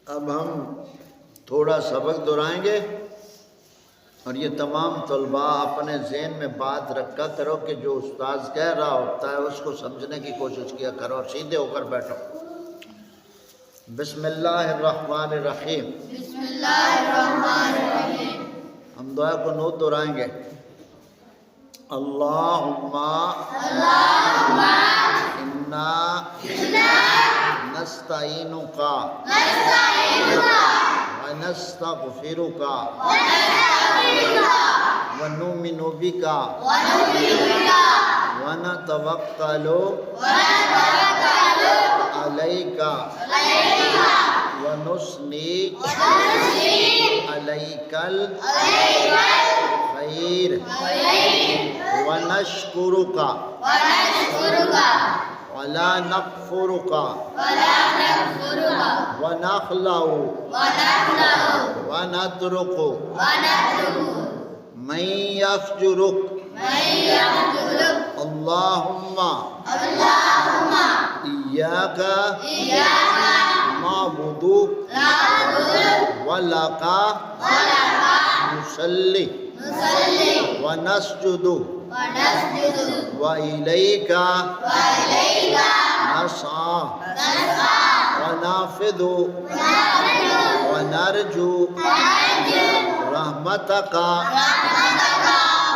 اب ہم تھوڑا سبق دہرائیں گے، اور یہ تمام طلباء اپنے ذہن میں بات رکھا کرو کہ جو استاذ کہہ رہا ہوتا ہے اس کو سمجھنے کی کوشش کیا کرو اور سیدھے ہو کر بیٹھو۔ بسم اللہ الرحمن الرحیم۔ بسم اللہ الرحمن الرحیم۔ ہم دعا کو نوت دہرائیں گے۔ اللہم انا نستعینک ونستغفرک ونؤمن بک ونتوکل علیک ونثنی علیک الخیر ونشکرک ولا نکفرک ونخلع ونترک من یفجرک اللہم ایاک نعبد ولک نصلی ونسجد وإلیک نسعی ونافذ ونرجو رحمتک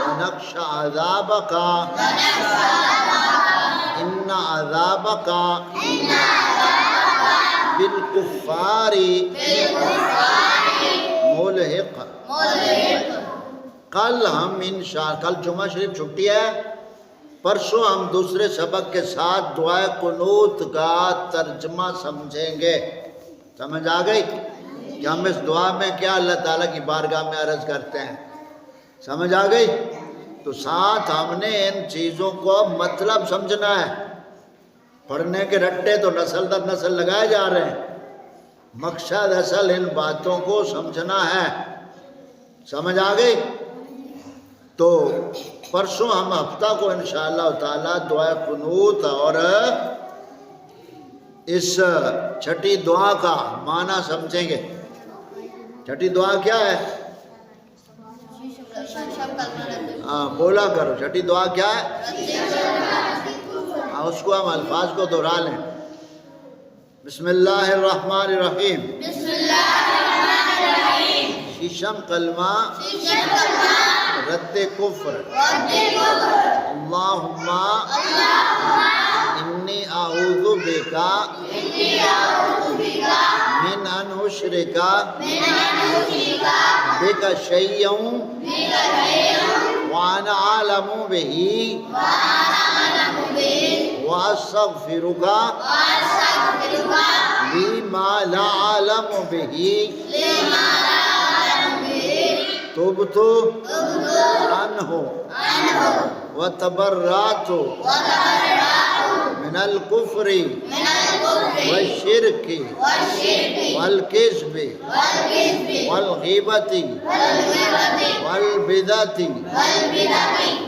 ونخشى عذابک ان عذابک بالکفار ملحق۔ کل ہم کل جمعہ شریف چھٹی ہے، پرسوں ہم دوسرے سبق کے ساتھ دعائے قنوت کا ترجمہ سمجھیں گے۔ سمجھ آ گئی کہ ہم اس دعا میں کیا اللہ تعالیٰ کی بارگاہ میں عرض کرتے ہیں؟ سمجھ آ گئی؟ تو ساتھ ہم نے ان چیزوں کو مطلب سمجھنا ہے۔ پڑھنے کے رٹے تو نسل در نسل لگائے جا رہے ہیں، مقصد اصل ان باتوں کو سمجھنا ہے۔ سمجھ آ گئی؟ تو پرسوں ہم ہفتہ کو انشاءاللہ تعالی دعائے قنوت اور اس چھٹی دعا کا معنی سمجھیں گے۔ چھٹی دعا کیا ہے؟ بولا کرو، چھٹی دعا کیا ہے؟ اس کو ہم الفاظ کو دہرا لیں۔ بسم اللہ الرحمن الرحیم۔ بسم اللہ الرحمن الرحیم۔ شیشم کلمہ رد کفر۔ اللہم انی اعوذ بک من ان اشرک بک شیئا وانا اعلم بہ واستغفرک لما لا اعلم بہ تبت عنہ وتبرأت من الکفر والشرک والکذب والغیبۃ والبدعۃ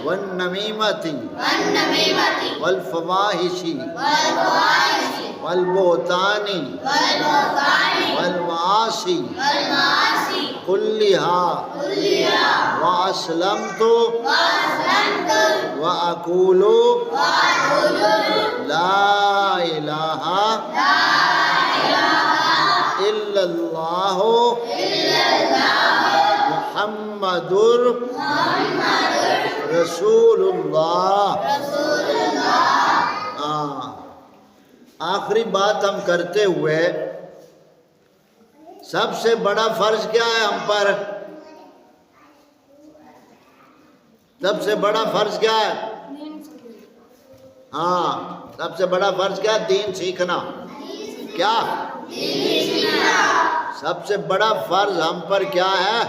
والنمیمۃ والفواحش والبہتان والمعاصی کلھا واسلمت واقول لا الہ الا اللہ محمد رسول اللہ۔ آخری بات ہم کرتے ہوئے سب سے بڑا فرض کیا ہے ہم پر؟ سب سے بڑا فرض کیا ہے؟ ہاں، سب سے بڑا فرض کیا ہے؟ دین سیکھنا۔ کیا؟ سب سے بڑا فرض ہم پر کیا ہے؟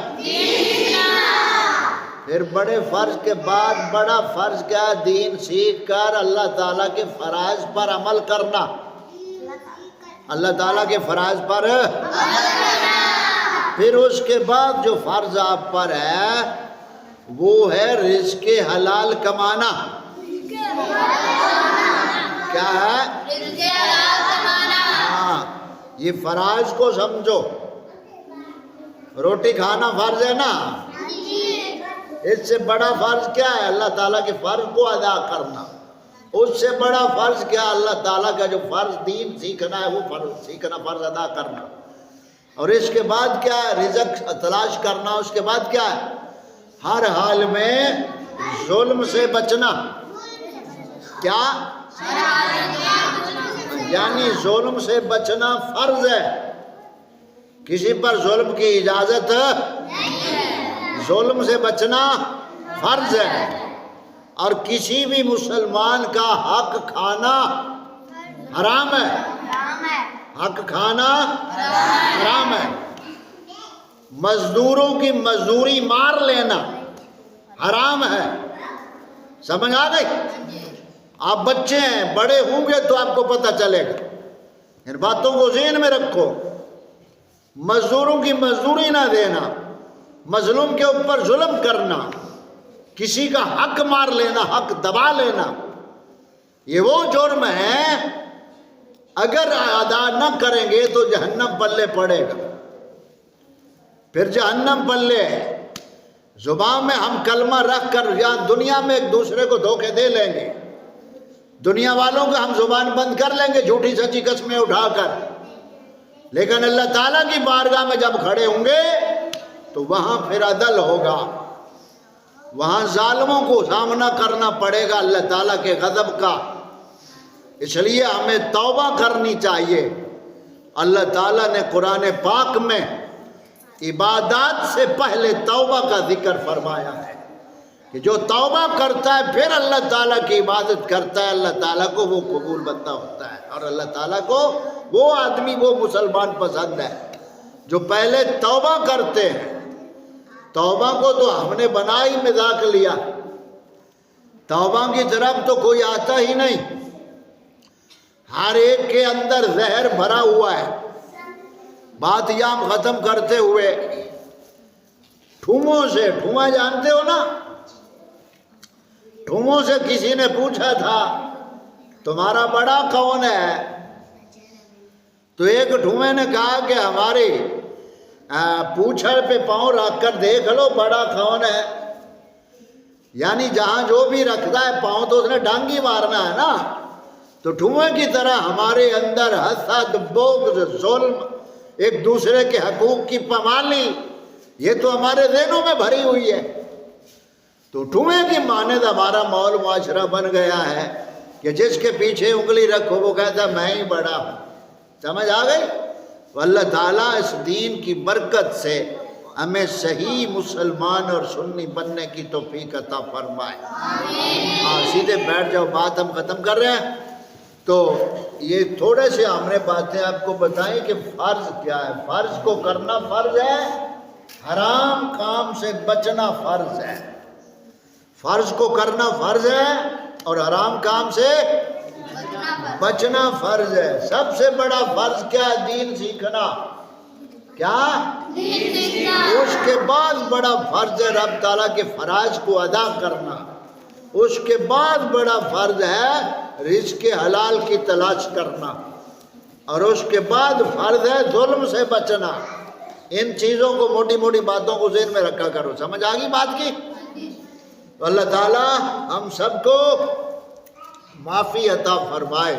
پھر بڑے فرض کے بعد بڑا فرض کیا ہے؟ دین سیکھ کر اللہ تعالیٰ کے فرائض پر عمل کرنا۔ اللہ تعالیٰ کے فرائض پر پھر اس کے بعد جو فرض آپ پر ہے وہ ہے رزق حلال کمانا۔ کیا ہے؟ رزق حلال کمانا۔ ہاں، یہ فرائض کو سمجھو. روٹی کھانا فرض ہے نا, اس سے بڑا فرض کیا ہے؟ اللہ تعالیٰ کے فرض کو ادا کرنا. اس سے بڑا فرض کیا؟ اللہ تعالیٰ کا جو فرض دین سیکھنا ہے وہ فرض سیکھنا, فرض ادا کرنا. اور اس کے بعد کیا ہے؟ رزق تلاش کرنا. اس کے بعد کیا ہے؟ ہر حال میں ظلم سے بچنا. کیا؟ یعنی ظلم سے بچنا فرض ہے. کسی پر ظلم کی اجازت نہیں ہے. ظلم سے بچنا فرض ہے. اور کسی بھی مسلمان کا حق کھانا حرام ہے. حق کھانا حرام ہے. مزدوروں کی مزدوری مار لینا حرام ہے. سمجھ آ گئی؟ آپ بچے ہیں, بڑے ہوں گے تو آپ کو پتہ چلے گا. ان باتوں کو ذہن میں رکھو. مزدوروں کی مزدوری نہ دینا, مظلوم کے اوپر ظلم کرنا, کسی کا حق مار لینا, حق دبا لینا, یہ وہ جرم ہے. اگر ادا نہ کریں گے تو جہنم پلے پڑے گا. پھر جہنم پلے ہے. زبان میں ہم کلمہ رکھ کر یہاں دنیا میں ایک دوسرے کو دھوکے دے لیں گے. دنیا والوں کو ہم زبان بند کر لیں گے جھوٹی سچی قسمیں اٹھا کر. لیکن اللہ تعالیٰ کی بارگاہ میں جب کھڑے ہوں گے تو وہاں پھر عدل ہوگا. وہاں ظالموں کو سامنا کرنا پڑے گا اللہ تعالیٰ کے غضب کا. اس لیے ہمیں توبہ کرنی چاہیے. اللہ تعالیٰ نے قرآن پاک میں عبادات سے پہلے توبہ کا ذکر فرمایا ہے کہ جو توبہ کرتا ہے پھر اللہ تعالیٰ کی عبادت کرتا ہے, اللہ تعالیٰ کو وہ قبول بندہ ہوتا ہے. اور اللہ تعالیٰ کو وہ آدمی, وہ مسلمان پسند ہے جو پہلے توبہ کرتے ہیں. توبہ کو تو ہم نے بنا ہی مذاق لیا. توبہ کی طرف تو کوئی آتا ہی نہیں. ہر ایک کے اندر زہر بھرا ہوا ہے. بات یہاں ختم کرتے ہوئے ٹھوموں سے, ٹھوما جانتے ہو نا, ٹھوموں سے کسی نے پوچھا تھا تمہارا بڑا کون ہے؟ تو ایک ٹھومے نے کہا کہ ہماری پوچھڑ پہ پاؤں رکھ کر دیکھ لو بڑا کون ہے. یعنی جہاں جو بھی رکھتا ہے پاؤں تو اس نے ڈانگی مارنا ہے نا. تو ٹھومے کی طرح ہمارے اندر حسد, بغض, ظلم, ایک دوسرے کے حقوق کی پامالی, یہ تو ہمارے ذہنوں میں بھری ہوئی ہے. تو ٹھومے کی مانند ہمارا ماحول معاشرہ بن گیا ہے کہ جس کے پیچھے انگلی رکھو وہ کہتا ہے میں ہی بڑا ہوں. سمجھ آ گئی؟ اللہ تعالیٰ اس دین کی برکت سے ہمیں صحیح مسلمان اور سنی بننے کی توفیق عطا فرمائے. سیدھے بیٹھ جاؤ, بات ہم ختم کر رہے ہیں. تو یہ تھوڑے سے ہم نے باتیں آپ کو بتائیں کہ فرض کیا ہے. فرض کو کرنا فرض ہے, حرام کام سے بچنا فرض ہے. فرض کو کرنا فرض ہے اور حرام کام سے بچنا فرض ہے. سب سے بڑا فرض کیا ہے؟ دین سیکھنا. کیا؟ اس کے بعد بڑا فرض ہے رب تعالیٰ کے فرائض کو ادا کرنا. اس کے بعد بڑا فرض ہے رزق حلال کی تلاش کرنا. اور اس کے بعد فرض ہے ظلم سے بچنا. ان چیزوں کو, موٹی موٹی باتوں کو ذہن میں رکھا کرو. سمجھ آ گئی بات کی؟ تو اللہ تعالیٰ ہم سب کو معافی عطا فرمائے.